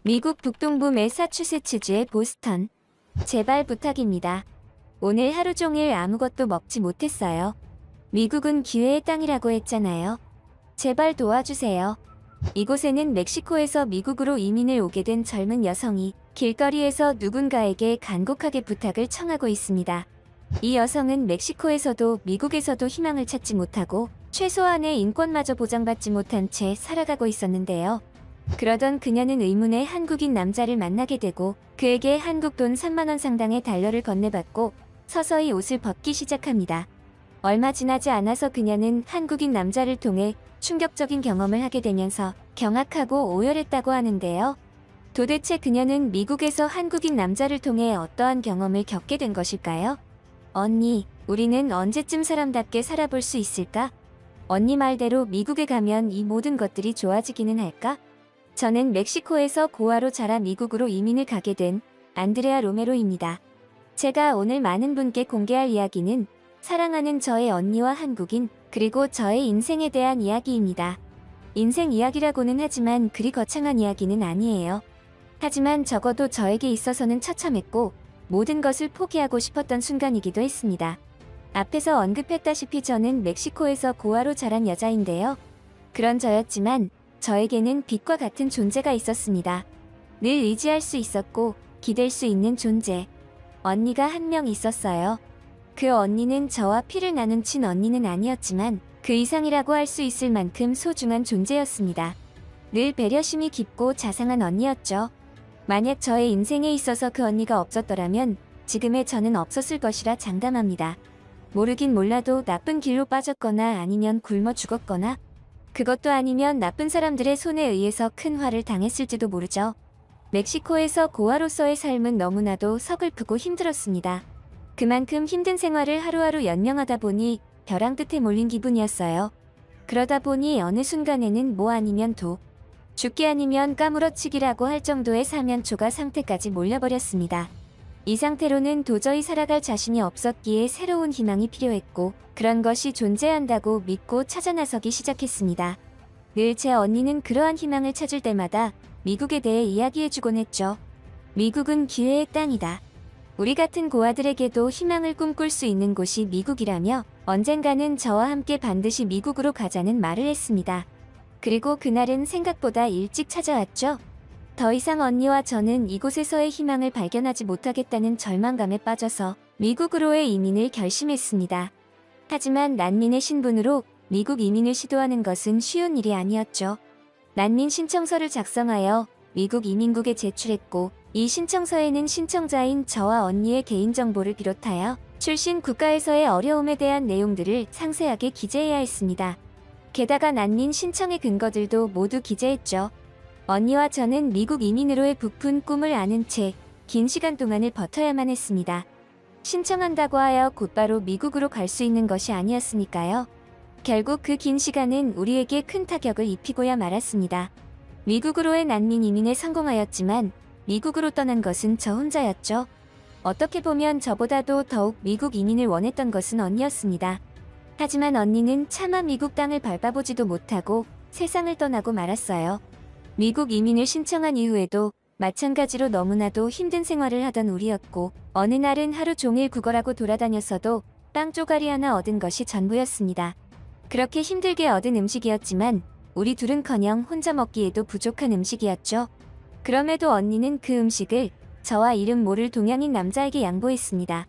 미국 북동부 매사추세츠주의 보스턴. 제발 부탁입니다. 오늘 하루 종일 아무것도 먹지 못했어요. 미국은 기회의 땅이라고 했잖아요. 제발 도와주세요. 이곳에는 멕시코에서 미국으로 이민을 오게 된 젊은 여성이 길거리에서 누군가에게 간곡하게 부탁을 청하고 있습니다. 이 여성은 멕시코에서도 미국에서도 희망을 찾지 못하고 최소한의 인권마저 보장받지 못한 채 살아가고 있었는데요. 그러던 그녀는 의문의 한국인 남자를 만나게 되고 그에게 한국 돈 3만원 상당의 달러를 건네받고 서서히 옷을 벗기 시작합니다. 얼마 지나지 않아서 그녀는 한국인 남자를 통해 충격적인 경험을 하게 되면서 경악하고 오열했다고 하는데요. 도대체 그녀는 미국에서 한국인 남자를 통해 어떠한 경험을 겪게 된 것일까요? 언니, 우리는 언제쯤 사람답게 살아볼 수 있을까? 언니 말대로 미국에 가면 이 모든 것들이 좋아지기는 할까? 저는 멕시코에서 고아로 자라 미국으로 이민을 가게 된 안드레아 로메로입니다. 제가 오늘 많은 분께 공개할 이야기는 사랑하는 저의 언니와 한국인, 그리고 저의 인생에 대한 이야기입니다. 인생 이야기라고는 하지만 그리 거창한 이야기는 아니에요. 하지만 적어도 저에게 있어서는 처참했고 모든 것을 포기하고 싶었던 순간이기도 했습니다. 앞에서 언급했다시피 저는 멕시코에서 고아로 자란 여자인데요. 그런 저였지만 저에게는 빛과 같은 존재가 있었습니다. 늘 의지할 수 있었고 기댈 수 있는 존재. 언니가 한 명 있었어요. 그 언니는 저와 피를 나눈 친언니는 아니었지만 그 이상이라고 할 수 있을 만큼 소중한 존재였습니다. 늘 배려심이 깊고 자상한 언니였죠. 만약 저의 인생에 있어서 그 언니가 없었더라면 지금의 저는 없었을 것이라 장담합니다. 모르긴 몰라도 나쁜 길로 빠졌거나 아니면 굶어 죽었거나 그것도 아니면 나쁜 사람들의 손에 의해서 큰 화를 당했을지도 모르죠. 멕시코에서 고아로서의 삶은 너무나도 서글프고 힘들었습니다. 그만큼 힘든 생활을 하루하루 연명하다 보니 벼랑 끝에 몰린 기분이었어요. 그러다 보니 어느 순간에는 뭐 아니면 도, 죽기 아니면 까무러치기라고 할 정도의 사면초가 상태까지 몰려버렸습니다. 이 상태로는 도저히 살아갈 자신이 없었기에 새로운 희망이 필요했고 그런 것이 존재한다고 믿고 찾아 나서기 시작했습니다. 늘 제 언니는 그러한 희망을 찾을 때마다 미국에 대해 이야기해주곤 했죠. 미국은 기회의 땅이다. 우리 같은 고아들에게도 희망을 꿈꿀 수 있는 곳이 미국이라며 언젠가는 저와 함께 반드시 미국으로 가자는 말을 했습니다. 그리고 그날은 생각보다 일찍 찾아왔죠. 더 이상 언니와 저는 이곳에서의 희망을 발견하지 못하겠다는 절망감에 빠져서 미국으로의 이민을 결심했습니다. 하지만 난민의 신분으로 미국 이민을 시도하는 것은 쉬운 일이 아니었죠. 난민 신청서를 작성하여 미국 이민국에 제출했고 이 신청서에는 신청자인 저와 언니의 개인정보를 비롯하여 출신 국가에서의 어려움에 대한 내용들을 상세하게 기재해야 했습니다. 게다가 난민 신청의 근거들도 모두 기재했죠. 언니와 저는 미국 이민으로의 부푼 꿈을 아는 채 긴 시간 동안을 버텨야만 했습니다. 신청한다고 하여 곧바로 미국으로 갈 수 있는 것이 아니었으니까요. 결국 그 긴 시간은 우리에게 큰 타격을 입히고야 말았습니다. 미국으로의 난민 이민에 성공하였지만 미국으로 떠난 것은 저 혼자였죠. 어떻게 보면 저보다도 더욱 미국 이민을 원했던 것은 언니였습니다. 하지만 언니는 차마 미국 땅을 밟아보지도 못하고 세상을 떠나고 말았어요. 미국 이민을 신청한 이후에도 마찬가지로 너무나도 힘든 생활을 하던 우리였고 어느 날은 하루 종일 구걸하고 돌아다녔어도 빵 쪼가리 하나 얻은 것이 전부였습니다. 그렇게 힘들게 얻은 음식이었지만 우리 둘은커녕 혼자 먹기에도 부족한 음식이었죠. 그럼에도 언니는 그 음식을 저와 이름 모를 동양인 남자에게 양보했습니다.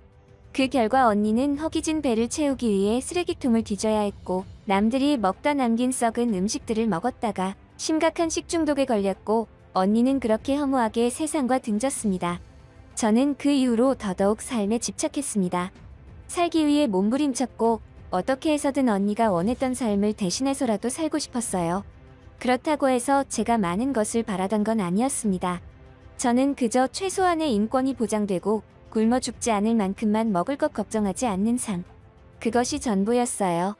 그 결과 언니는 허기진 배를 채우기 위해 쓰레기통을 뒤져야 했고 남들이 먹다 남긴 썩은 음식들을 먹었다가 심각한 식중독에 걸렸고 언니는 그렇게 허무하게 세상과 등졌습니다. 저는 그 이후로 더더욱 삶에 집착했습니다. 살기 위해 몸부림쳤고 어떻게 해서든 언니가 원했던 삶을 대신해서라도 살고 싶었어요. 그렇다고 해서 제가 많은 것을 바라던 건 아니었습니다. 저는 그저 최소한의 인권이 보장되고 굶어 죽지 않을 만큼만 먹을 것 걱정하지 않는 삶. 그것이 전부였어요.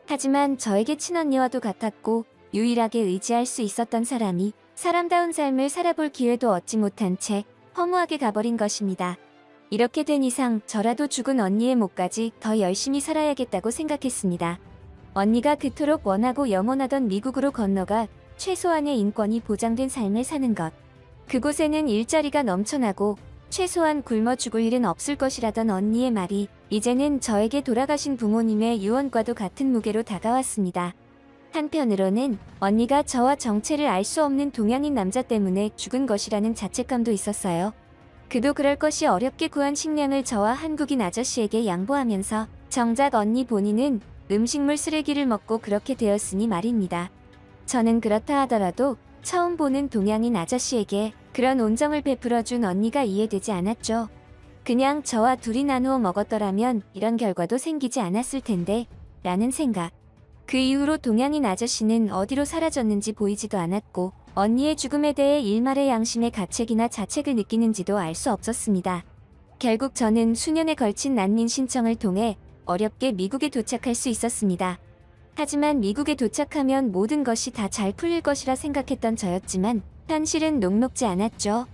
하지만 저에게 친언니와도 같았고 유일하게 의지할 수 있었던 사람이 사람다운 삶을 살아볼 기회도 얻지 못한 채 허무하게 가버린 것입니다. 이렇게 된 이상 저라도 죽은 언니의 목까지 더 열심히 살아야겠다고 생각했습니다. 언니가 그토록 원하고 영원하던 미국으로 건너가 최소한의 인권이 보장된 삶을 사는 것. 그곳에는 일자리가 넘쳐나고 최소한 굶어 죽을 일은 없을 것이라던 언니의 말이 이제는 저에게 돌아가신 부모님의 유언과도 같은 무게로 다가왔습니다. 한편으로는 언니가 저와 정체를 알 수 없는 동양인 남자 때문에 죽은 것이라는 자책감도 있었어요. 그도 그럴 것이 어렵게 구한 식량을 저와 한국인 아저씨에게 양보하면서 정작 언니 본인은 음식물 쓰레기를 먹고 그렇게 되었으니 말입니다. 저는 그렇다 하더라도 처음 보는 동양인 아저씨에게 그런 온정을 베풀어준 언니가 이해되지 않았죠. 그냥 저와 둘이 나누어 먹었더라면 이런 결과도 생기지 않았을 텐데 라는 생각. 그 이후로 동양인 아저씨는 어디로 사라졌는지 보이지도 않았고 언니의 죽음에 대해 일말의 양심의 가책이나 자책을 느끼는지도 알 수 없었습니다. 결국 저는 수년에 걸친 난민 신청을 통해 어렵게 미국에 도착할 수 있었습니다. 하지만 미국에 도착하면 모든 것이 다 잘 풀릴 것이라 생각했던 저였지만 현실은 녹록지 않았죠.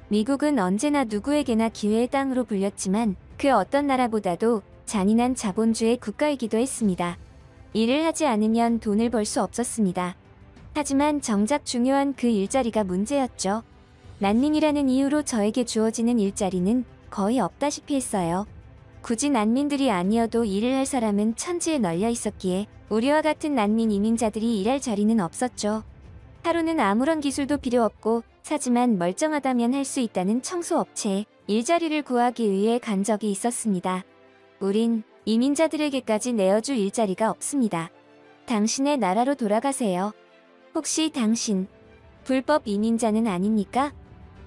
미국은 언제나 누구에게나 기회의 땅으로 불렸지만 그 어떤 나라보다도 잔인한 자본주의 국가이기도 했습니다. 일을 하지 않으면 돈을 벌 수 없었습니다. 하지만 정작 중요한 그 일자리가 문제였죠. 난민이라는 이유로 저에게 주어지는 일자리는 거의 없다시피 했어요. 굳이 난민들이 아니어도 일을 할 사람은 천지에 널려 있었기에 우리와 같은 난민 이민자들이 일할 자리는 없었죠. 하루는 아무런 기술도 필요 없고 하지만 멀쩡하다면 할 수 있다는 청소업체에 일자리를 구하기 위해 간 적이 있었습니다. 우린 이민자들에게까지 내어줄 일자리가 없습니다. 당신의 나라로 돌아가세요. 혹시 당신 불법 이민자는 아닙니까?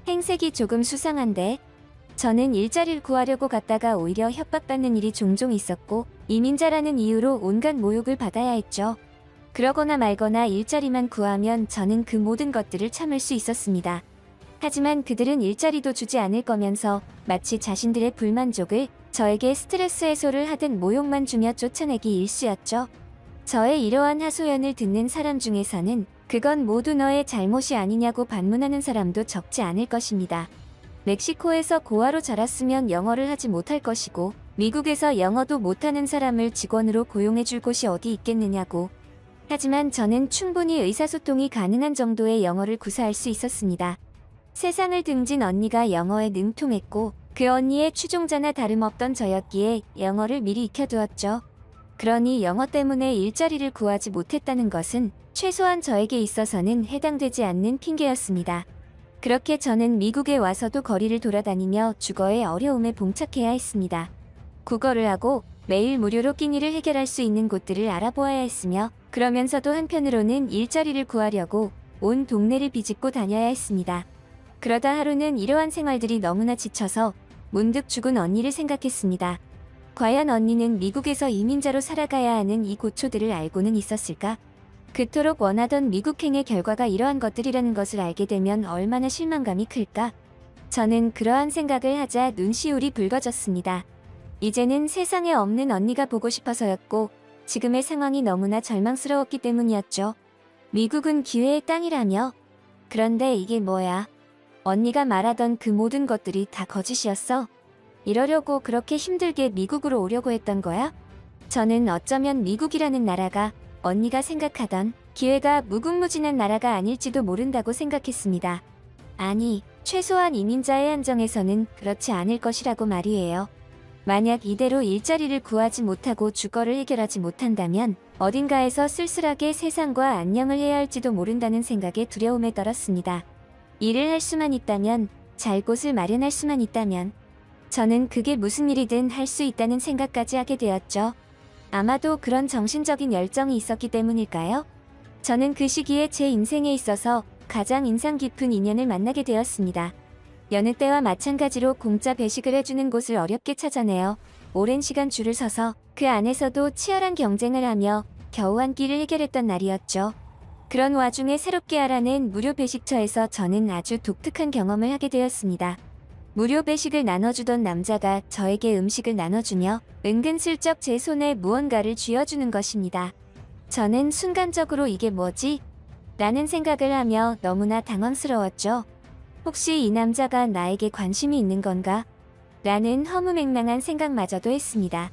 행색이 조금 수상한데 저는 일자리를 구하려고 갔다가 오히려 협박받는 일이 종종 있었고 이민자라는 이유로 온갖 모욕을 받아야 했죠. 그러거나 말거나 일자리만 구하면 저는 그 모든 것들을 참을 수 있었습니다. 하지만 그들은 일자리도 주지 않을 거면서 마치 자신들의 불만족을 저에게 스트레스 해소를 하듯 모욕만 주며 쫓아내기 일쑤였죠. 저의 이러한 하소연을 듣는 사람 중에서는 그건 모두 너의 잘못이 아니냐고 반문하는 사람도 적지 않을 것입니다. 멕시코에서 고아로 자랐으면 영어를 하지 못할 것이고 미국에서 영어도 못하는 사람을 직원으로 고용해줄 곳이 어디 있겠느냐고. 하지만 저는 충분히 의사소통이 가능한 정도의 영어를 구사할 수 있었습니다. 세상을 등진 언니가 영어에 능통했고 그 언니의 추종자나 다름없던 저였기에 영어를 미리 익혀두었죠. 그러니 영어 때문에 일자리를 구하지 못했다는 것은 최소한 저에게 있어서는 해당되지 않는 핑계였습니다. 그렇게 저는 미국에 와서도 거리를 돌아다니며 주거의 어려움에 봉착해야 했습니다. 국어를 하고 매일 무료로 끼니를 해결할 수 있는 곳들을 알아보아야 했으며 그러면서도 한편으로는 일자리를 구하려고 온 동네를 비집고 다녀야 했습니다. 그러다 하루는 이러한 생활들이 너무나 지쳐서 문득 죽은 언니를 생각했습니다. 과연 언니는 미국에서 이민자로 살아가야 하는 이 고초들을 알고는 있었을까? 그토록 원하던 미국행의 결과가 이러한 것들이라는 것을 알게 되면 얼마나 실망감이 클까? 저는 그러한 생각을 하자 눈시울이 붉어졌습니다. 이제는 세상에 없는 언니가 보고 싶어서였고 지금의 상황이 너무나 절망스러웠기 때문이었죠. 미국은 기회의 땅이라며? 그런데 이게 뭐야? 언니가 말하던 그 모든 것들이 다 거짓이었어? 이러려고 그렇게 힘들게 미국으로 오려고 했던 거야? 저는 어쩌면 미국이라는 나라가 언니가 생각하던 기회가 무궁무진한 나라가 아닐지도 모른다고 생각했습니다. 아니, 최소한 이민자의 한정에서는 그렇지 않을 것이라고 말이에요. 만약 이대로 일자리를 구하지 못하고 주거를 해결하지 못한다면 어딘가에서 쓸쓸하게 세상과 안녕을 해야 할지도 모른다는 생각에 두려움에 떨었습니다. 일을 할 수만 있다면, 잘 곳을 마련할 수만 있다면 저는 그게 무슨 일이든 할 수 있다는 생각까지 하게 되었죠. 아마도 그런 정신적인 열정이 있었기 때문일까요? 저는 그 시기에 제 인생에 있어서 가장 인상 깊은 인연을 만나게 되었습니다. 여느 때와 마찬가지로 공짜 배식을 해주는 곳을 어렵게 찾아내어 오랜 시간 줄을 서서 그 안에서도 치열한 경쟁을 하며 겨우 한 끼를 해결했던 날이었죠. 그런 와중에 새롭게 알아낸 무료 배식처에서 저는 아주 독특한 경험을 하게 되었습니다. 무료 배식을 나눠주던 남자가 저에게 음식을 나눠주며 은근슬쩍 제 손에 무언가를 쥐어주는 것입니다. 저는 순간적으로 이게 뭐지? 라는 생각을 하며 너무나 당황스러웠죠. 혹시 이 남자가 나에게 관심이 있는 건가? 라는 허무맹랑한 생각마저도 했습니다.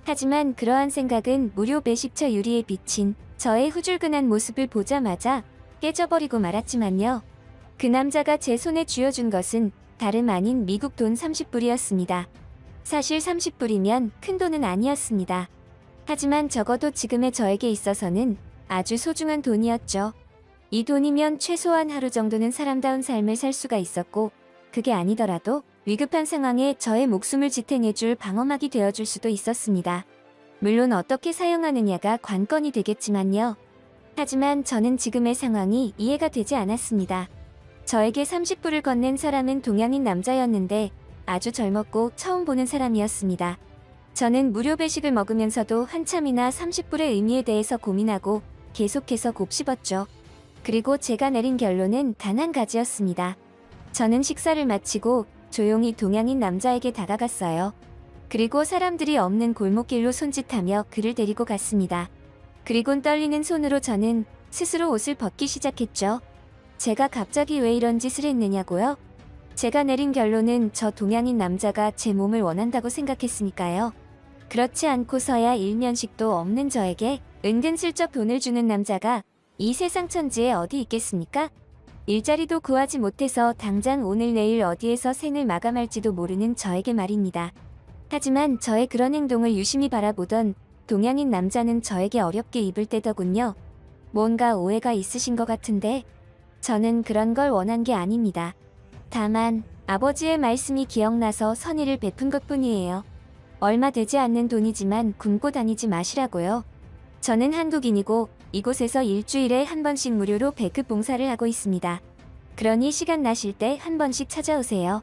하지만 그러한 생각은 무료 배식처 유리에 비친 저의 후줄근한 모습을 보자마자 깨져버리고 말았지만요. 그 남자가 제 손에 쥐어준 것은 다름 아닌 미국 돈 30불이었습니다. 사실 30불이면 큰 돈은 아니었습니다. 하지만 적어도 지금의 저에게 있어서는 아주 소중한 돈이었죠. 이 돈이면 최소한 하루 정도는 사람다운 삶을 살 수가 있었고, 그게 아니더라도 위급한 상황에 저의 목숨을 지탱해줄 방어막이 되어줄 수도 있었습니다. 물론 어떻게 사용하느냐가 관건이 되겠지만요. 하지만 저는 지금의 상황이 이해가 되지 않았습니다. 저에게 30불을 건넨 사람은 동양인 남자였는데 아주 젊었고 처음 보는 사람이었습니다. 저는 무료 배식을 먹으면서도 한참이나 30불의 의미에 대해서 고민하고 계속해서 곱씹었죠. 그리고 제가 내린 결론은 단 한 가지였습니다. 저는 식사를 마치고 조용히 동양인 남자에게 다가갔어요. 그리고 사람들이 없는 골목길로 손짓하며 그를 데리고 갔습니다. 그리곤 떨리는 손으로 저는 스스로 옷을 벗기 시작했죠. 제가 갑자기 왜 이런 짓을 했느냐고요? 제가 내린 결론은 저 동양인 남자가 제 몸을 원한다고 생각했으니까요. 그렇지 않고서야 일면식도 없는 저에게 은근슬쩍 돈을 주는 남자가 이 세상 천지에 어디 있겠습니까? 일자리도 구하지 못해서 당장 오늘 내일 어디에서 생을 마감할지도 모르는 저에게 말입니다. 하지만 저의 그런 행동을 유심히 바라보던 동양인 남자는 저에게 어렵게 입을 떼더군요. 뭔가 오해가 있으신 것 같은데 저는 그런 걸 원한 게 아닙니다. 다만 아버지의 말씀이 기억나서 선의를 베푼 것뿐이에요. 얼마 되지 않는 돈이지만 굶고 다니지 마시라고요. 저는 한국인이고 이곳에서 일주일에 한 번씩 무료로 배급 봉사를 하고 있습니다. 그러니 시간 나실 때 한 번씩 찾아오세요.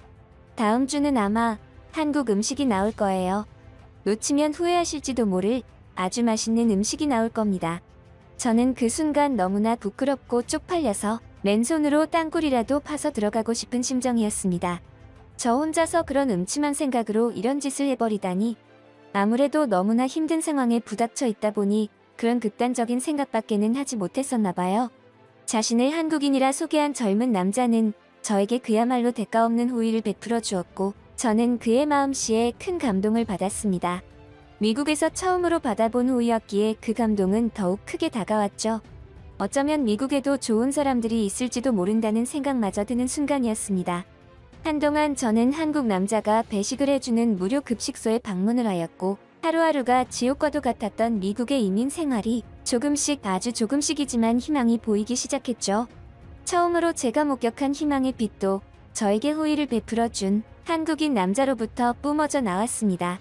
다음 주는 아마 한국 음식이 나올 거예요. 놓치면 후회하실지도 모를 아주 맛있는 음식이 나올 겁니다. 저는 그 순간 너무나 부끄럽고 쪽팔려서 맨손으로 땅굴이라도 파서 들어가고 싶은 심정이었습니다. 저 혼자서 그런 음침한 생각으로 이런 짓을 해버리다니. 아무래도 너무나 힘든 상황에 부닥쳐 있다 보니 그런 극단적인 생각밖에는 하지 못했었나 봐요. 자신을 한국인이라 소개한 젊은 남자는 저에게 그야말로 대가 없는 호의를 베풀어 주었고 저는 그의 마음씨에 큰 감동을 받았습니다. 미국에서 처음으로 받아본 호의였기에 그 감동은 더욱 크게 다가왔죠. 어쩌면 미국에도 좋은 사람들이 있을지도 모른다는 생각마저 드는 순간이었습니다. 한동안 저는 한국 남자가 배식을 해주는 무료 급식소에 방문을 하였고 하루하루가 지옥과도 같았던 미국의 이민 생활이 조금씩 아주 조금씩이지만 희망이 보이기 시작했죠. 처음으로 제가 목격한 희망의 빛도 저에게 호의를 베풀어준 한국인 남자로부터 뿜어져 나왔습니다.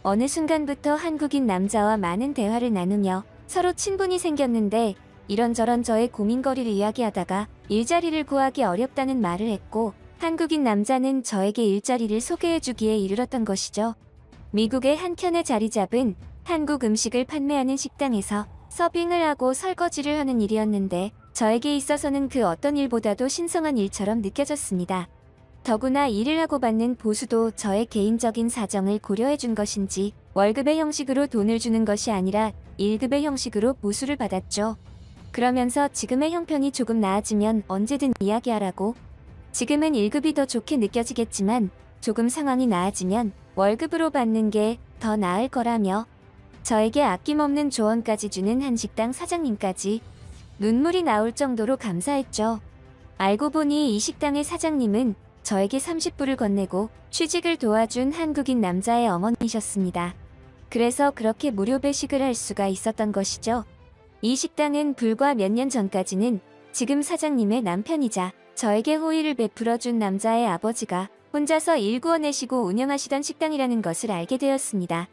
어느 순간부터 한국인 남자와 많은 대화를 나누며 서로 친분이 생겼는데 이런저런 저의 고민거리를 이야기하다가 일자리를 구하기 어렵다는 말을 했고 한국인 남자는 저에게 일자리를 소개해주기에 이르렀던 것이죠. 미국의 한켠에 자리 잡은 한국 음식을 판매하는 식당에서 서빙을 하고 설거지를 하는 일이었는데 저에게 있어서는 그 어떤 일보다도 신성한 일처럼 느껴졌습니다. 더구나 일을 하고 받는 보수도 저의 개인적인 사정을 고려해준 것인지 월급의 형식으로 돈을 주는 것이 아니라 1급의 형식으로 보수를 받았죠. 그러면서 지금의 형편이 조금 나아지면 언제든 이야기하라고. 지금은 1급이 더 좋게 느껴지겠지만 조금 상황이 나아지면 월급으로 받는 게 더 나을 거라며 저에게 아낌없는 조언까지 주는 한식당 사장님까지 눈물이 나올 정도로 감사했죠. 알고 보니 이 식당의 사장님은 저에게 30불을 건네고 취직을 도와준 한국인 남자의 어머니셨습니다. 그래서 그렇게 무료 배식을 할 수가 있었던 것이죠. 이 식당은 불과 몇 년 전까지는 지금 사장님의 남편이자 저에게 호의를 베풀어준 남자의 아버지가 혼자서 일구어내시고 운영하시던 식당이라는 것을 알게 되었습니다.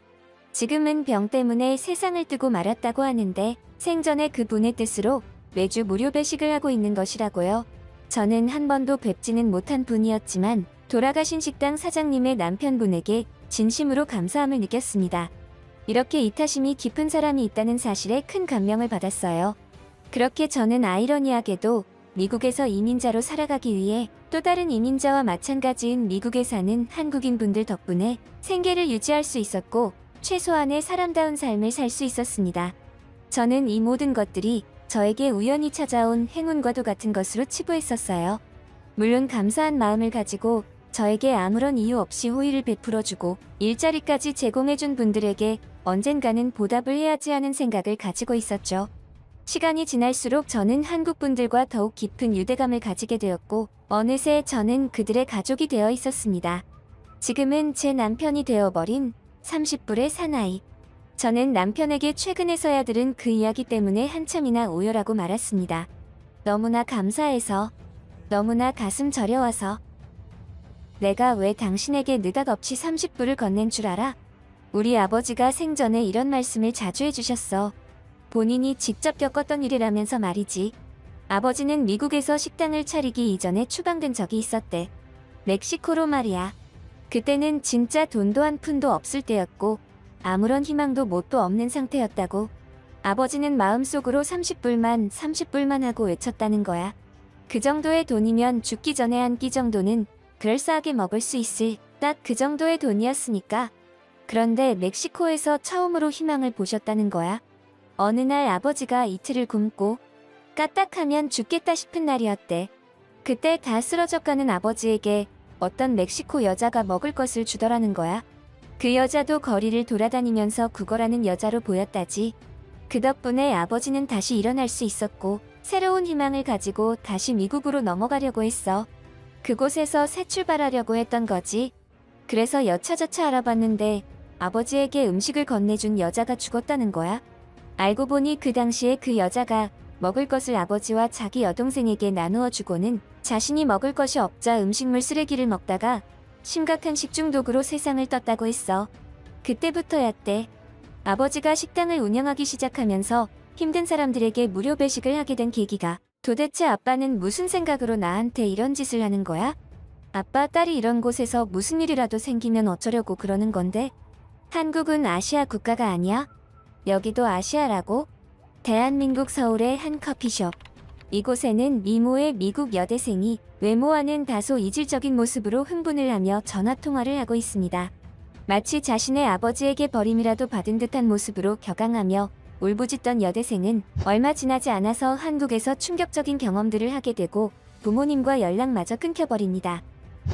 지금은 병 때문에 세상을 뜨고 말았다고 하는데 생전에 그분의 뜻으로 매주 무료 배식을 하고 있는 것이라고요. 저는 한 번도 뵙지는 못한 분이었지만 돌아가신 식당 사장님의 남편분에게 진심으로 감사함을 느꼈습니다. 이렇게 이타심이 깊은 사람이 있다는 사실에 큰 감명을 받았어요. 그렇게 저는 아이러니하게도 미국에서 이민자로 살아가기 위해 또 다른 이민자와 마찬가지인 미국에 사는 한국인분들 덕분에 생계를 유지할 수 있었고 최소한의 사람다운 삶을 살 수 있었습니다. 저는 이 모든 것들이 저에게 우연히 찾아온 행운과도 같은 것으로 치부했었어요. 물론 감사한 마음을 가지고 저에게 아무런 이유 없이 호의를 베풀어주고 일자리까지 제공해준 분들에게 언젠가는 보답을 해야지 하는 생각을 가지고 있었죠. 시간이 지날수록 저는 한국 분들과 더욱 깊은 유대감을 가지게 되었고 어느새 저는 그들의 가족이 되어 있었습니다. 지금은 제 남편이 되어버린 30불의 사나이. 저는 남편에게 최근에서야 들은 그 이야기 때문에 한참이나 오열하고 말았습니다. 너무나 감사해서, 너무나 가슴 저려와서. 내가 왜 당신에게 느닷없이 30불을 건넨 줄 알아? 우리 아버지가 생전에 이런 말씀을 자주 해주셨어. 본인이 직접 겪었던 일이라면서 말이지. 아버지는 미국에서 식당을 차리기 이전에 추방된 적이 있었대. 멕시코로 말이야. 그때는 진짜 돈도 한 푼도 없을 때였고 아무런 희망도 뭣도 없는 상태였다고. 아버지는 마음속으로 30불만 하고 외쳤다는 거야. 그 정도의 돈이면 죽기 전에 한 끼 정도는 그럴싸하게 먹을 수 있을 딱 그 정도의 돈이었으니까. 그런데 멕시코에서 처음으로 희망을 보셨다는 거야. 어느 날 아버지가 이틀을 굶고 까딱하면 죽겠다 싶은 날이었대. 그때 다 쓰러져가는 아버지에게 어떤 멕시코 여자가 먹을 것을 주더라는 거야. 그 여자도 거리를 돌아다니면서 구걸하는 여자로 보였다지. 그 덕분에 아버지는 다시 일어날 수 있었고 새로운 희망을 가지고 다시 미국으로 넘어가려고 했어. 그곳에서 새 출발하려고 했던 거지. 그래서 여차저차 알아봤는데 아버지에게 음식을 건네준 여자가 죽었다는 거야. 알고 보니 그 당시에 그 여자가 먹을 것을 아버지와 자기 여동생에게 나누어 주고는 자신이 먹을 것이 없자 음식물 쓰레기를 먹다가 심각한 식중독으로 세상을 떴다고 했어. 그때부터였대. 아버지가 식당을 운영하기 시작하면서 힘든 사람들에게 무료 배식을 하게 된 계기가 도대체 아빠는 무슨 생각으로 나한테 이런 짓을 하는 거야? 아빠 딸이 이런 곳에서 무슨 일이라도 생기면 어쩌려고 그러는 건데? 한국은 아시아 국가가 아니야? 여기도 아시아라고? 대한민국 서울의 한 커피숍. 이곳에는 미모의 미국 여대생이 외모와는 다소 이질적인 모습으로 흥분을 하며 전화통화를 하고 있습니다. 마치 자신의 아버지에게 버림이라도 받은 듯한 모습으로 격앙하며 울부짖던 여대생은 얼마 지나지 않아서 한국에서 충격적인 경험들을 하게 되고 부모님과 연락마저 끊겨버립니다.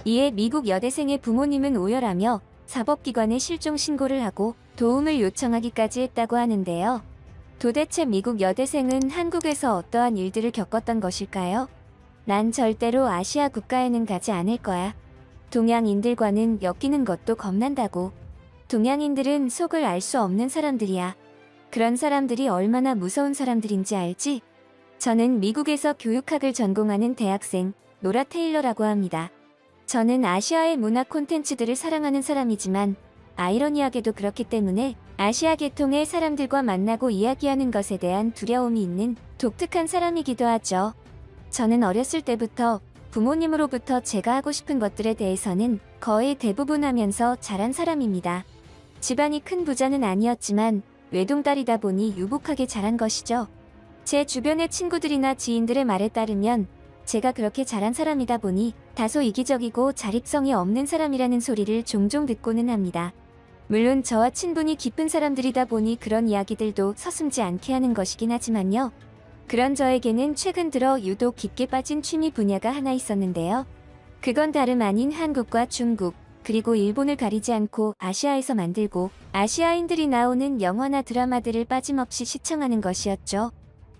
이에 미국 여대생의 부모님은 오열하며 사법기관에 실종 신고를 하고 도움을 요청하기까지 했다고 하는데요. 도대체 미국 여대생은 한국에서 어떠한 일들을 겪었던 것일까요? 난 절대로 아시아 국가에는 가지 않을 거야. 동양인들과는 엮이는 것도 겁난다고. 동양인들은 속을 알 수 없는 사람들이야. 그런 사람들이 얼마나 무서운 사람들인지 알지? 저는 미국에서 교육학을 전공하는 대학생 노라 테일러라고 합니다. 저는 아시아의 문화 콘텐츠들을 사랑하는 사람이지만 아이러니하게도 그렇기 때문에 아시아 계통의 사람들과 만나고 이야기하는 것에 대한 두려움이 있는 독특한 사람이기도 하죠. 저는 어렸을 때부터 부모님으로부터 제가 하고 싶은 것들에 대해서는 거의 대부분 하면서 자란 사람입니다. 집안이 큰 부자는 아니었지만 외동딸이다 보니 유복하게 자란 것이죠. 제 주변의 친구들이나 지인들의 말에 따르면 제가 그렇게 자란 사람이다 보니 다소 이기적이고 자립성이 없는 사람이라는 소리를 종종 듣고는 합니다. 물론 저와 친분이 깊은 사람들이다 보니 그런 이야기들도 서슴지 않게 하는 것이긴 하지만요. 그런 저에게는 최근 들어 유독 깊게 빠진 취미 분야가 하나 있었는데요. 그건 다름 아닌 한국과 중국, 그리고 일본을 가리지 않고 아시아에서 만들고 아시아인들이 나오는 영화나 드라마들을 빠짐없이 시청하는 것이었죠.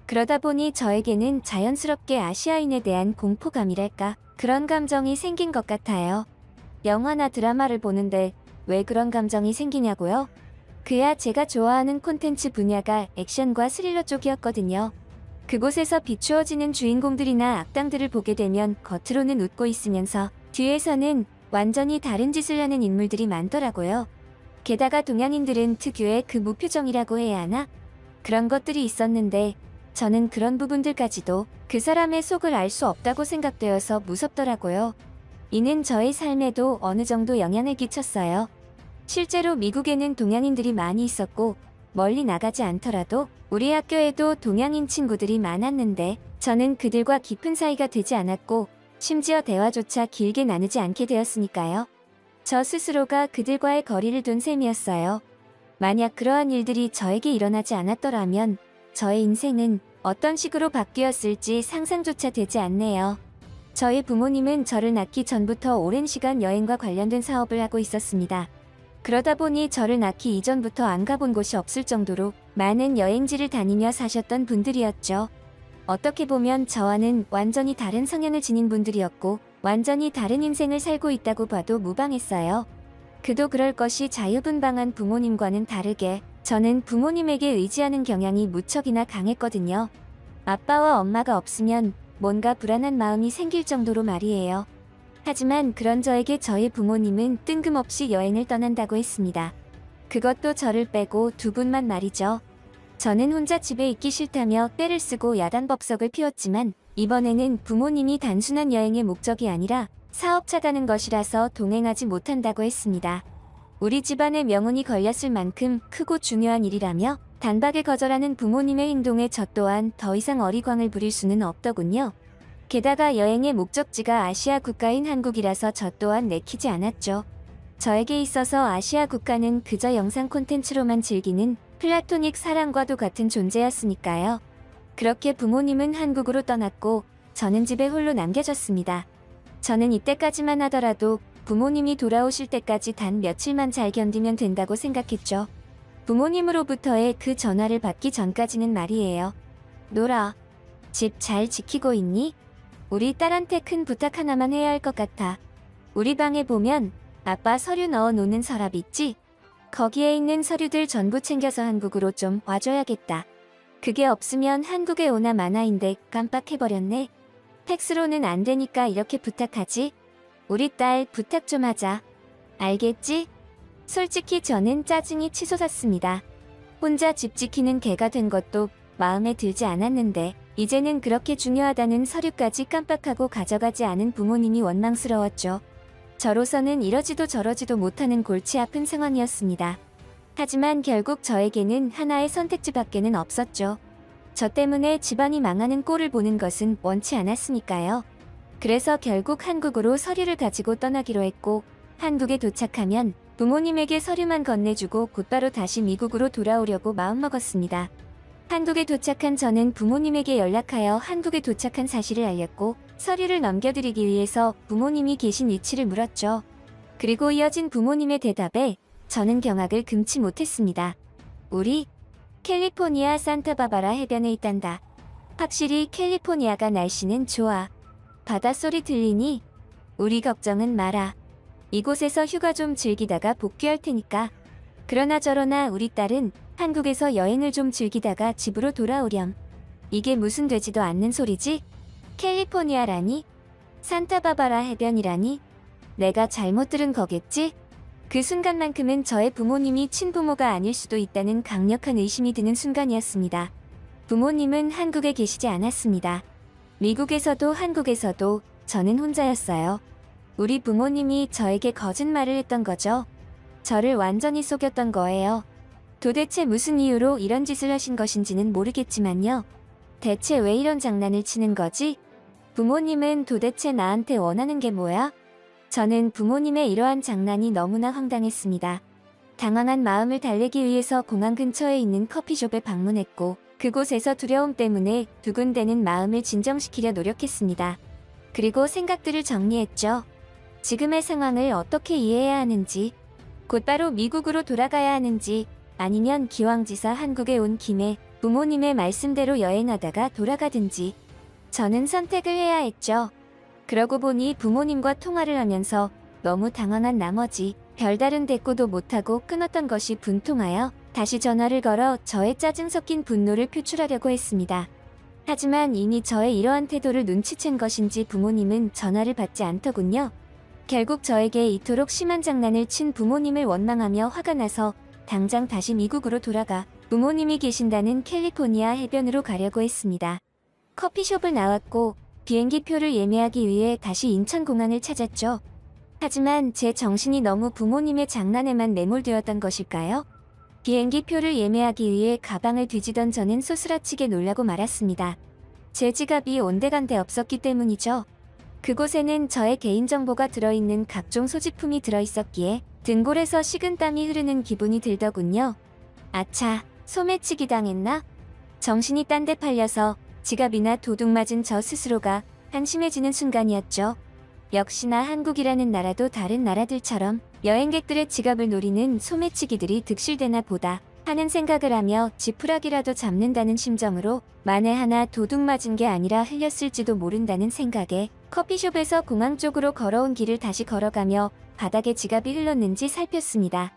그러다 보니 저에게는 자연스럽게 아시아인에 대한 공포감이랄까 그런 감정이 생긴 것 같아요. 영화나 드라마를 보는데 왜 그런 감정이 생기냐고요? 그야 제가 좋아하는 콘텐츠 분야가 액션과 스릴러 쪽이었거든요. 그곳에서 비추어지는 주인공들이나 악당들을 보게 되면 겉으로는 웃고 있으면서 뒤에서는 완전히 다른 짓을 하는 인물들이 많더라고요. 게다가 동양인들은 특유의 그 무표정이라고 해야 하나? 그런 것들이 있었는데 저는 그런 부분들까지도 그 사람의 속을 알 수 없다고 생각되어서 무섭더라고요. 이는 저의 삶에도 어느 정도 영향을 끼쳤어요. 실제로 미국에는 동양인들이 많이 있었고 멀리 나가지 않더라도 우리 학교에도 동양인 친구들이 많았는데 저는 그들과 깊은 사이가 되지 않았고 심지어 대화조차 길게 나누지 않게 되었으니까요. 저 스스로가 그들과의 거리를 둔 셈이었어요. 만약 그러한 일들이 저에게 일어나지 않았더라면 저의 인생은 어떤 식으로 바뀌었을지 상상조차 되지 않네요. 저희 부모님은 저를 낳기 전부터 오랜 시간 여행과 관련된 사업을 하고 있었습니다. 그러다 보니 저를 낳기 이전부터 안 가본 곳이 없을 정도로 많은 여행지를 다니며 사셨던 분들이었죠. 어떻게 보면 저와는 완전히 다른 성향을 지닌 분들이었고 완전히 다른 인생을 살고 있다고 봐도 무방했어요. 그도 그럴 것이 자유분방한 부모님과는 다르게 저는 부모님에게 의지하는 경향이 무척이나 강했거든요. 아빠와 엄마가 없으면 뭔가 불안한 마음이 생길 정도로 말이에요. 하지만 그런 저에게 저희 부모님은 뜬금없이 여행을 떠난다고 했습니다. 그것도 저를 빼고 두 분만 말이죠. 저는 혼자 집에 있기 싫다며 떼를 쓰고 야단법석을 피웠지만 이번에는 부모님이 단순한 여행의 목적이 아니라 사업 차가는 것이라서 동행하지 못한다고 했습니다. 우리 집안의 명운이 걸렸을 만큼 크고 중요한 일이라며 단박에 거절하는 부모님의 행동에 저 또한 더 이상 어리광을 부릴 수는 없더군요. 게다가 여행의 목적지가 아시아 국가인 한국이라서 저 또한 내키지 않았죠. 저에게 있어서 아시아 국가는 그저 영상 콘텐츠로만 즐기는 플라토닉 사랑과도 같은 존재였으니까요. 그렇게 부모님은 한국으로 떠났고 저는 집에 홀로 남겨졌습니다. 저는 이때까지만 하더라도 부모님이 돌아오실 때까지 단 며칠만 잘 견디면 된다고 생각했죠. 부모님으로부터의 그 전화를 받기 전까지는 말이에요. 노라, 집 잘 지키고 있니? 우리 딸한테 큰 부탁 하나만 해야 할 것 같아. 우리 방에 보면 아빠 서류 넣어 놓는 서랍 있지? 거기에 있는 서류들 전부 챙겨서 한국으로 좀 와줘야겠다. 그게 없으면 한국에 오나 마나인데 깜빡해버렸네. 팩스로는 안 되니까 이렇게 부탁하지? 우리 딸 부탁 좀 하자. 알겠지? 솔직히 저는 짜증이 치솟았습니다. 혼자 집 지키는 개가 된 것도 마음에 들지 않았는데 이제는 그렇게 중요하다는 서류까지 깜빡하고 가져가지 않은 부모님이 원망스러웠죠. 저로서는 이러지도 저러지도 못하는 골치 아픈 상황이었습니다. 하지만 결국 저에게는 하나의 선택지밖에는 없었죠. 저 때문에 집안이 망하는 꼴을 보는 것은 원치 않았으니까요. 그래서 결국 한국으로 서류를 가지고 떠나기로 했고 한국에 도착하면 부모님에게 서류만 건네주고 곧바로 다시 미국으로 돌아오려고 마음먹었습니다. 한국에 도착한 저는 부모님에게 연락하여 한국에 도착한 사실을 알렸고 서류를 넘겨드리기 위해서 부모님이 계신 위치를 물었죠. 그리고 이어진 부모님의 대답에 저는 경악을 금치 못했습니다. 우리 캘리포니아 산타바바라 해변에 있단다. 확실히 캘리포니아가 날씨는 좋아. 바닷소리 들리니? 우리 걱정은 마라. 이곳에서 휴가 좀 즐기다가 복귀할 테니까. 그러나 저러나 우리 딸은 한국에서 여행을 좀 즐기다가 집으로 돌아오렴. 이게 무슨 되지도 않는 소리지? 캘리포니아라니? 산타바바라 해변이라니? 내가 잘못 들은 거겠지? 그 순간만큼은 저의 부모님이 친부모가 아닐 수도 있다는 강력한 의심이 드는 순간이었습니다. 부모님은 한국에 계시지 않았습니다. 미국에서도 한국에서도 저는 혼자였어요. 우리 부모님이 저에게 거짓말을 했던 거죠. 저를 완전히 속였던 거예요. 도대체 무슨 이유로 이런 짓을 하신 것인지는 모르겠지만요. 대체 왜 이런 장난을 치는 거지? 부모님은 도대체 나한테 원하는 게 뭐야? 저는 부모님의 이러한 장난이 너무나 황당했습니다. 당황한 마음을 달래기 위해서 공항 근처에 있는 커피숍에 방문했고 그곳에서 두려움 때문에 두근대는 마음을 진정시키려 노력했습니다. 그리고 생각들을 정리했죠. 지금의 상황을 어떻게 이해해야 하는지, 곧바로 미국으로 돌아가야 하는지, 아니면 기왕지사 한국에 온 김에 부모님의 말씀대로 여행하다가 돌아가든지 저는 선택을 해야 했죠. 그러고 보니 부모님과 통화를 하면서 너무 당황한 나머지 별다른 대꾸도 못하고 끊었던 것이 분통하여 다시 전화를 걸어 저의 짜증 섞인 분노를 표출하려고 했습니다. 하지만 이미 저의 이러한 태도를 눈치챈 것인지 부모님은 전화를 받지 않더군요. 결국 저에게 이토록 심한 장난을 친 부모님을 원망하며 화가 나서 당장 다시 미국으로 돌아가 부모님이 계신다는 캘리포니아 해변으로 가려고 했습니다. 커피숍을 나왔고 비행기표를 예매하기 위해 다시 인천공항을 찾았죠. 하지만 제 정신이 너무 부모님의 장난에만 매몰되었던 것일까요? 비행기표를 예매하기 위해 가방을 뒤지던 저는 소스라치게 놀라고 말았습니다. 제 지갑이 온데간데 없었기 때문이죠. 그곳에는 저의 개인정보가 들어있는 각종 소지품이 들어있었기에 등골에서 식은땀이 흐르는 기분이 들더군요. 아차, 소매치기 당했나? 정신이 딴 데 팔려서 지갑이나 도둑 맞은 저 스스로가 한심해지는 순간이었죠. 역시나 한국이라는 나라도 다른 나라들처럼 여행객들의 지갑을 노리는 소매치기들이 득실되나 보다. 하는 생각을 하며 지푸라기라도 잡는다는 심정으로 만에 하나 도둑 맞은 게 아니라 흘렸을지도 모른다는 생각에 커피숍에서 공항 쪽으로 걸어온 길을 다시 걸어가며 바닥에 지갑이 흘렀는지 살폈습니다.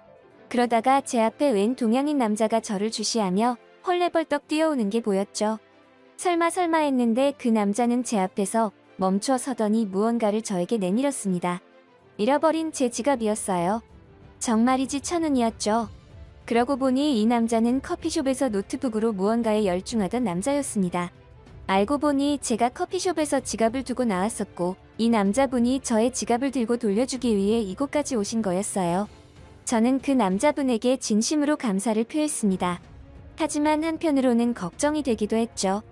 그러다가 제 앞에 웬 동양인 남자가 저를 주시하며 헐레벌떡 뛰어오는 게 보였죠. 설마 했는데 그 남자는 제 앞에서 멈춰 서더니 무언가를 저에게 내밀었습니다. 잃어버린 제 지갑이었어요. 정말이지 1,000원이었죠. 그러고 보니 이 남자는 커피숍에서 노트북으로 무언가에 열중하던 남자였습니다. 알고 보니 제가 커피숍에서 지갑을 두고 나왔었고 이 남자분이 저의 지갑을 들고 돌려주기 위해 이곳까지 오신 거였어요. 저는 그 남자분에게 진심으로 감사를 표했습니다. 하지만 한편으로는 걱정이 되기도 했죠.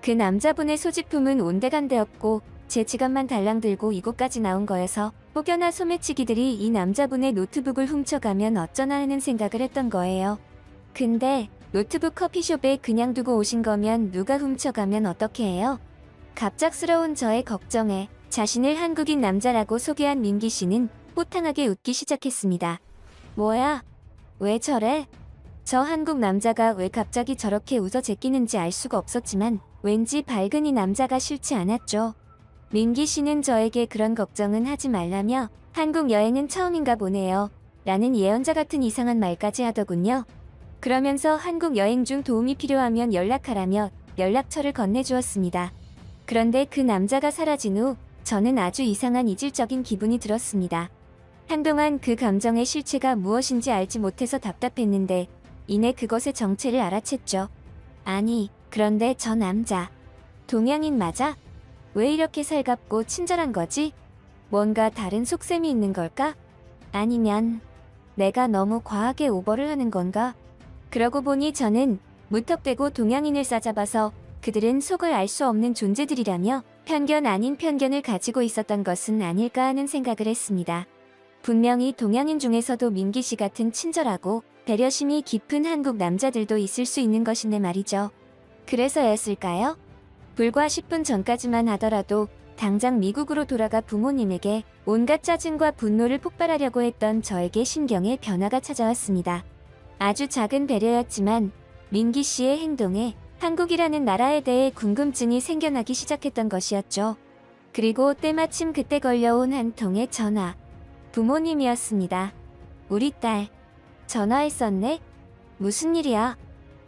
그 남자분의 소지품은 온데간데없고 제 지갑만 달랑 들고 이곳까지 나온 거여서 혹여나 소매치기들이 이 남자분의 노트북을 훔쳐가면 어쩌나 하는 생각을 했던 거예요. 근데 노트북 커피숍에 그냥 두고 오신 거면 누가 훔쳐가면 어떻게 해요? 갑작스러운 저의 걱정에 자신을 한국인 남자라고 소개한 민기 씨는 호탕하게 웃기 시작했습니다. 뭐야? 왜 저래? 저 한국 남자가 왜 갑자기 저렇게 웃어 제끼는지 알 수가 없었지만 왠지 밝은 이 남자가 싫지 않았죠. 민기 씨는 저에게 그런 걱정은 하지 말라며 한국 여행은 처음인가 보네요. 라는 예언자 같은 이상한 말까지 하더군요. 그러면서 한국 여행 중 도움이 필요하면 연락하라며 연락처를 건네주었습니다. 그런데 그 남자가 사라진 후 저는 아주 이상한 이질적인 기분이 들었습니다. 한동안 그 감정의 실체가 무엇인지 알지 못해서 답답했는데 이내 그것의 정체를 알아챘죠. 아니, 그런데 저 남자 동양인 맞아? 왜 이렇게 살갑고 친절한 거지? 뭔가 다른 속셈이 있는 걸까? 아니면 내가 너무 과하게 오버를 하는 건가? 그러고 보니 저는 무턱대고 동양인을 싸잡아서 그들은 속을 알 수 없는 존재들이라며 편견 아닌 편견을 가지고 있었던 것은 아닐까 하는 생각을 했습니다. 분명히 동양인 중에서도 민기 씨 같은 친절하고 배려심이 깊은 한국 남자들도 있을 수 있는 것인데 말이죠. 그래서였을까요? 불과 10분 전까지만 하더라도 당장 미국으로 돌아가 부모님에게 온갖 짜증과 분노를 폭발하려고 했던 저에게 심경의 변화가 찾아왔습니다. 아주 작은 배려였지만 민기 씨의 행동에 한국이라는 나라에 대해 궁금증이 생겨나기 시작했던 것이었죠. 그리고 때마침 그때 걸려온 한 통의 전화. 부모님이었습니다. 우리 딸. 전화했었네? 무슨 일이야?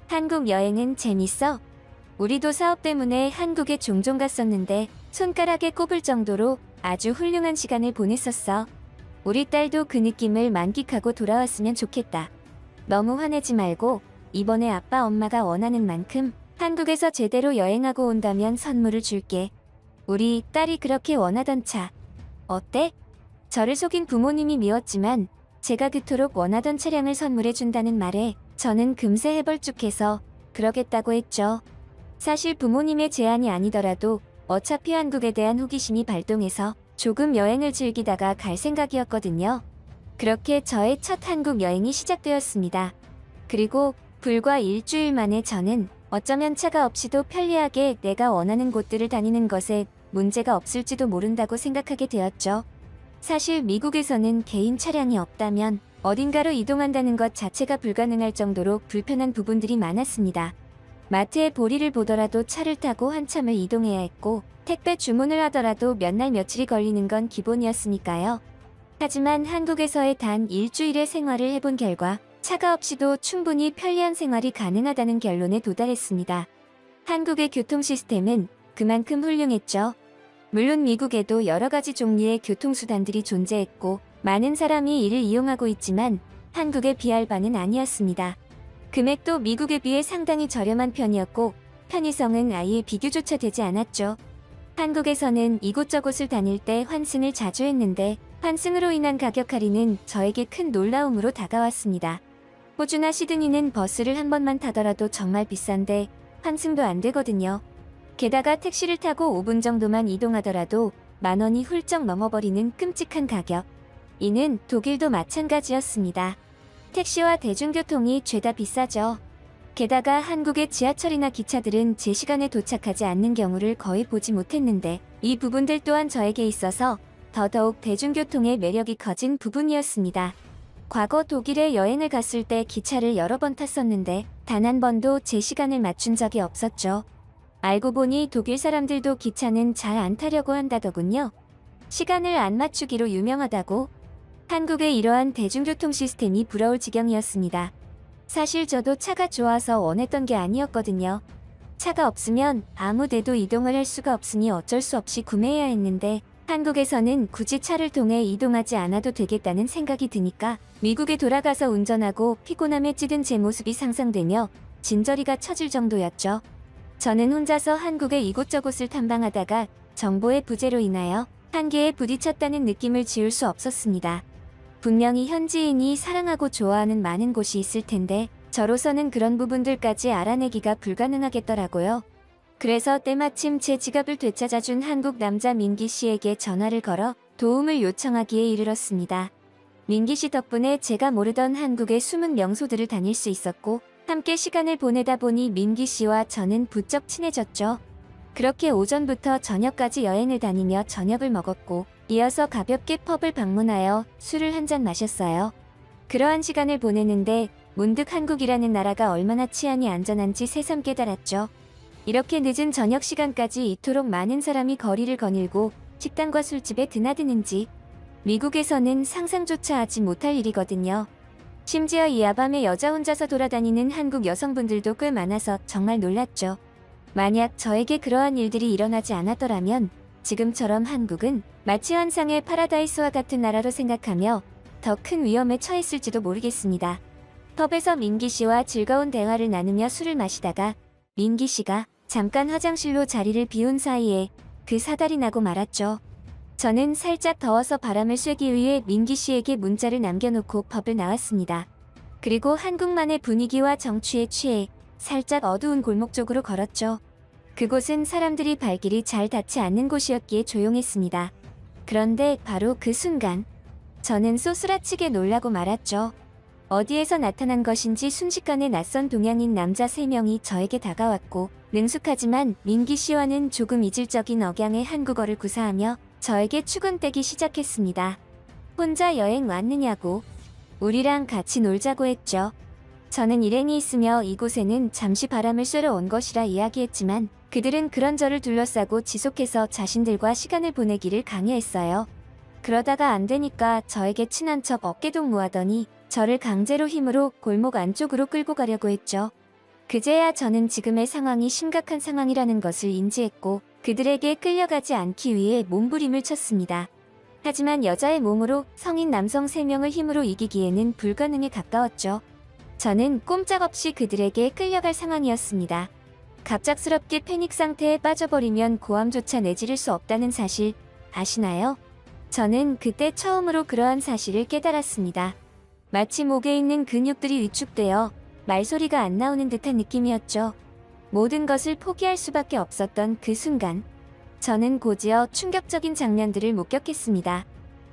한국 여행은 재밌어? 우리도 사업 때문에 한국에 종종 갔었는데 손가락에 꼽을 정도로 아주 훌륭한 시간을 보냈었어. 우리 딸도 그 느낌을 만끽하고 돌아왔으면 좋겠다. 너무 화내지 말고 이번에 아빠 엄마가 원하는 만큼 한국에서 제대로 여행하고 온다면 선물을 줄게. 우리 딸이 그렇게 원하던 차. 어때? 저를 속인 부모님이 미웠지만 제가 그토록 원하던 차량을 선물해준다는 말에 저는 금세 해벌쭉해서 그러겠다고 했죠. 사실 부모님의 제안이 아니더라도 어차피 한국에 대한 호기심이 발동해서 조금 여행을 즐기다가 갈 생각이었거든요. 그렇게 저의 첫 한국 여행이 시작되었습니다. 그리고 불과 일주일 만에 저는 어쩌면 차가 없이도 편리하게 내가 원하는 곳들을 다니는 것에 문제가 없을지도 모른다고 생각하게 되었죠. 사실 미국에서는 개인 차량이 없다면 어딘가로 이동한다는 것 자체가 불가능할 정도로 불편한 부분들이 많았습니다. 마트에 보리를 보더라도 차를 타고 한참을 이동해야 했고 택배 주문을 하더라도 몇 날 며칠이 걸리는 건 기본이었으니까요. 하지만 한국에서의 단 일주일의 생활을 해본 결과 차가 없이도 충분히 편리한 생활이 가능하다는 결론에 도달했습니다. 한국의 교통 시스템은 그만큼 훌륭했죠. 물론 미국에도 여러 가지 종류의 교통수단들이 존재했고 많은 사람이 이를 이용하고 있지만 한국에 비할 바는 아니었습니다. 금액도 미국에 비해 상당히 저렴한 편이었고 편의성은 아예 비교조차 되지 않았죠. 한국에서는 이곳저곳을 다닐 때 환승을 자주 했는데 환승으로 인한 가격 할인은 저에게 큰 놀라움으로 다가왔습니다. 호주나 시드니는 버스를 한 번만 타더라도 정말 비싼데 환승도 안 되거든요. 게다가 택시를 타고 5분 정도만 이동하더라도 10,000원이 훌쩍 넘어버리는 끔찍한 가격. 이는 독일도 마찬가지였습니다. 택시와 대중교통이 죄다 비싸죠. 게다가 한국의 지하철이나 기차들은 제 시간에 도착하지 않는 경우를 거의 보지 못했는데 이 부분들 또한 저에게 있어서 더더욱 대중교통의 매력이 커진 부분이었습니다. 과거 독일에 여행을 갔을 때 기차를 여러 번 탔었는데 단 한 번도 제 시간을 맞춘 적이 없었죠. 알고 보니 독일 사람들도 기차는 잘 안 타려고 한다더군요. 시간을 안 맞추기로 유명하다고. 한국의 이러한 대중교통 시스템이 부러울 지경이었습니다. 사실 저도 차가 좋아서 원했던 게 아니었거든요. 차가 없으면 아무 데도 이동을 할 수가 없으니 어쩔 수 없이 구매해야 했는데 한국에서는 굳이 차를 통해 이동하지 않아도 되겠다는 생각이 드니까 미국에 돌아가서 운전하고 피곤함에 찌든 제 모습이 상상되며 진저리가 처질 정도였죠. 저는 혼자서 한국의 이곳저곳을 탐방하다가 정보의 부재로 인하여 한계에 부딪혔다는 느낌을 지울 수 없었습니다. 분명히 현지인이 사랑하고 좋아하는 많은 곳이 있을 텐데 저로서는 그런 부분들까지 알아내기가 불가능하겠더라고요. 그래서 때마침 제 지갑을 되찾아준 한국 남자 민기 씨에게 전화를 걸어 도움을 요청하기에 이르렀습니다. 민기 씨 덕분에 제가 모르던 한국의 숨은 명소들을 다닐 수 있었고 함께 시간을 보내다 보니 민기 씨와 저는 부쩍 친해졌죠. 그렇게 오전부터 저녁까지 여행을 다니며 저녁을 먹었고 이어서 가볍게 펍을 방문하여 술을 한 잔 마셨어요. 그러한 시간을 보내는데 문득 한국이라는 나라가 얼마나 치안이 안전한지 새삼 깨달았죠. 이렇게 늦은 저녁 시간까지 이토록 많은 사람이 거리를 거닐고 식당과 술집에 드나드는지 미국에서는 상상조차 하지 못할 일이거든요. 심지어 이 야밤에 여자 혼자서 돌아다니는 한국 여성분들도 꽤 많아서 정말 놀랐죠. 만약 저에게 그러한 일들이 일어나지 않았더라면 지금처럼 한국은 마치 환상의 파라다이스와 같은 나라로 생각하며 더 큰 위험에 처했을지도 모르겠습니다. 펍에서 민기 씨와 즐거운 대화를 나누며 술을 마시다가 민기 씨가 잠깐 화장실로 자리를 비운 사이에 그 사달이 나고 말았죠. 저는 살짝 더워서 바람을 쐬기 위해 민기 씨에게 문자를 남겨놓고 펍을 나왔습니다. 그리고 한국만의 분위기와 정취에 취해 살짝 어두운 골목 쪽으로 걸었죠. 그곳은 사람들이 발길이 잘 닿지 않는 곳이었기에 조용했습니다. 그런데 바로 그 순간 저는 쏘스라치게 놀라고 말았죠. 어디에서 나타난 것인지 순식간에 낯선 동양인 남자 3명이 저에게 다가왔고 능숙하지만 민기 씨와는 조금 이질적인 억양의 한국어를 구사하며 저에게 추근대기 시작했습니다. 혼자 여행 왔느냐고. 우리랑 같이 놀자고 했죠. 저는 일행이 있으며 이곳에는 잠시 바람을 쐬러 온 것이라 이야기했지만 그들은 그런 저를 둘러싸고 지속해서 자신들과 시간을 보내기를 강요했어요. 그러다가 안 되니까 저에게 친한 척 어깨동무하더니 저를 강제로 힘으로 골목 안쪽으로 끌고 가려고 했죠. 그제야 저는 지금의 상황이 심각한 상황이라는 것을 인지했고 그들에게 끌려가지 않기 위해 몸부림을 쳤습니다. 하지만 여자의 몸으로 성인 남성 3명을 힘으로 이기기에는 불가능에 가까웠죠. 저는 꼼짝없이 그들에게 끌려갈 상황이었습니다. 갑작스럽게 패닉 상태에 빠져버리면 고함조차 내지를 수 없다는 사실 아시나요? 저는 그때 처음으로 그러한 사실을 깨달았습니다. 마치 목에 있는 근육들이 위축되어 말소리가 안 나오는 듯한 느낌이었죠. 모든 것을 포기할 수밖에 없었던 그 순간 저는 곧이어 충격적인 장면들을 목격했습니다.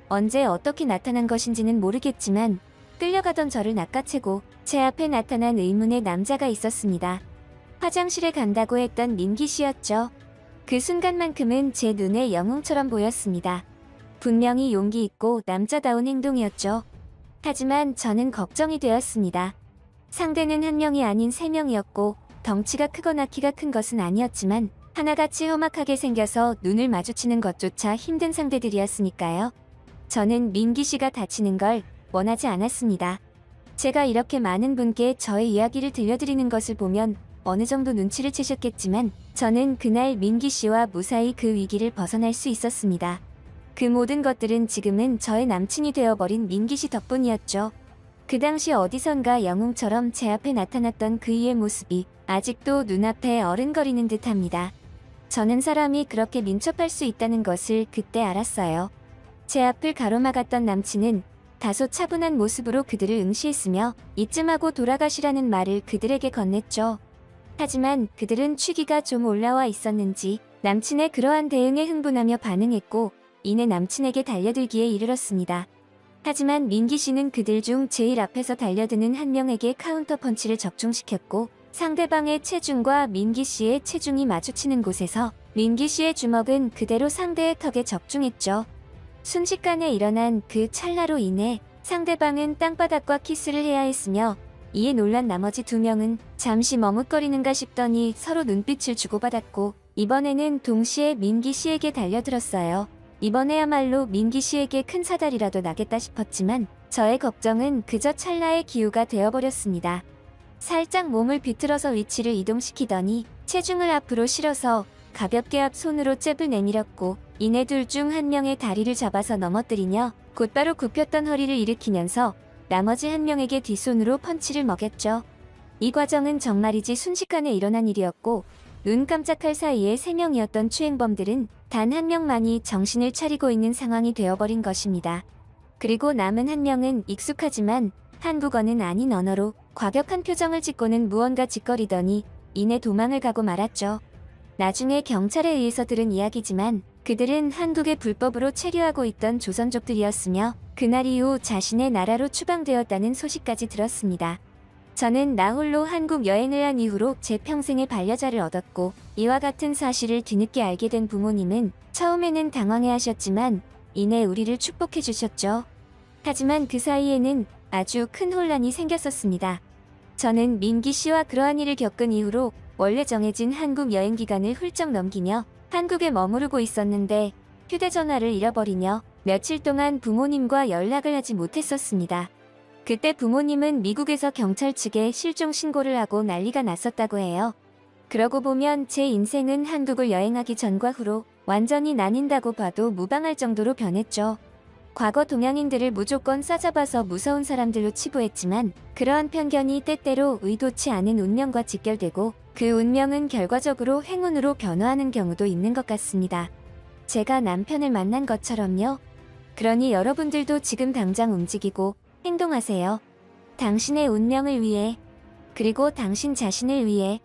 언제 어떻게 나타난 것인지는 모르겠지만 끌려가던 저를 낚아채고 제 앞에 나타난 의문의 남자가 있었습니다. 화장실에 간다고 했던 민기 씨였죠. 그 순간만큼은 제 눈에 영웅처럼 보였습니다. 분명히 용기 있고 남자다운 행동이었죠. 하지만 저는 걱정이 되었습니다. 상대는 한 명이 아닌 3명이었고 덩치가 크거나 키가 큰 것은 아니었지만 하나같이 험악하게 생겨서 눈을 마주치는 것조차 힘든 상대들이었으니까요. 저는 민기 씨가 다치는 걸 원하지 않았습니다. 제가 이렇게 많은 분께 저의 이야기를 들려드리는 것을 보면 어느 정도 눈치를 채셨겠지만 저는 그날 민기 씨와 무사히 그 위기를 벗어날 수 있었습니다. 그 모든 것들은 지금은 저의 남친이 되어버린 민기 씨 덕분이었죠. 그 당시 어디선가 영웅처럼 제 앞에 나타났던 그의 모습이 아직도 눈앞에 어른거리는 듯합니다. 저는 사람이 그렇게 민첩할 수 있다는 것을 그때 알았어요. 제 앞을 가로막았던 남친은 다소 차분한 모습으로 그들을 응시했으며 이쯤하고 돌아가시라는 말을 그들에게 건넸죠. 하지만 그들은 취기가 좀 올라와 있었는지 남친의 그러한 대응에 흥분하며 반응했고 이내 남친에게 달려들기에 이르렀습니다. 하지만 민기 씨는 그들 중 제일 앞에서 달려드는 한 명에게 카운터 펀치를 적중시켰고 상대방의 체중과 민기 씨의 체중이 마주치는 곳에서 민기 씨의 주먹은 그대로 상대의 턱에 적중했죠. 순식간에 일어난 그 찰나로 인해 상대방은 땅바닥과 키스를 해야 했으며 이에 놀란 나머지 두 명은 잠시 머뭇거리는가 싶더니 서로 눈빛을 주고받았고 이번에는 동시에 민기 씨에게 달려들었어요. 이번에야말로 민기 씨에게 큰 사달이라도 나겠다 싶었지만 저의 걱정은 그저 찰나의 기우가 되어버렸습니다. 살짝 몸을 비틀어서 위치를 이동시키더니 체중을 앞으로 실어서 가볍게 앞손으로 잽을 내밀었고 이내 둘 중 한 명의 다리를 잡아서 넘어뜨리며 곧바로 굽혔던 허리를 일으키면서 나머지 한 명에게 뒷손으로 펀치를 먹였죠. 이 과정은 정말이지 순식간에 일어난 일이었고 눈 깜짝할 사이에 3명이었던 추행범들은 단 한 명만이 정신을 차리고 있는 상황이 되어버린 것입니다. 그리고 남은 한 명은 익숙하지만 한국어는 아닌 언어로 과격한 표정을 짓고는 무언가 짓거리더니 이내 도망을 가고 말았죠. 나중에 경찰에 의해서 들은 이야기지만 그들은 한국에 불법으로 체류하고 있던 조선족들이었으며 그날 이후 자신의 나라로 추방되었다는 소식까지 들었습니다. 저는 나홀로 한국 여행을 한 이후로 제 평생의 반려자를 얻었고 이와 같은 사실을 뒤늦게 알게 된 부모님은 처음에는 당황해하셨지만 이내 우리를 축복해 주셨죠. 하지만 그 사이에는 아주 큰 혼란이 생겼었습니다. 저는 민기 씨와 그러한 일을 겪은 이후로 원래 정해진 한국 여행 기간을 훌쩍 넘기며 한국에 머무르고 있었는데 휴대전화를 잃어버리며 며칠 동안 부모님과 연락을 하지 못했었습니다. 그때 부모님은 미국에서 경찰 측에 실종 신고를 하고 난리가 났었다고 해요. 그러고 보면 제 인생은 한국을 여행하기 전과 후로 완전히 나뉜다고 봐도 무방할 정도로 변했죠. 과거 동양인들을 무조건 싸잡아서 무서운 사람들로 치부했지만 그러한 편견이 때때로 의도치 않은 운명과 직결되고 그 운명은 결과적으로 행운으로 변화하는 경우도 있는 것 같습니다. 제가 남편을 만난 것처럼요. 그러니 여러분들도 지금 당장 움직이고 행동하세요. 당신의 운명을 위해, 그리고 당신 자신을 위해.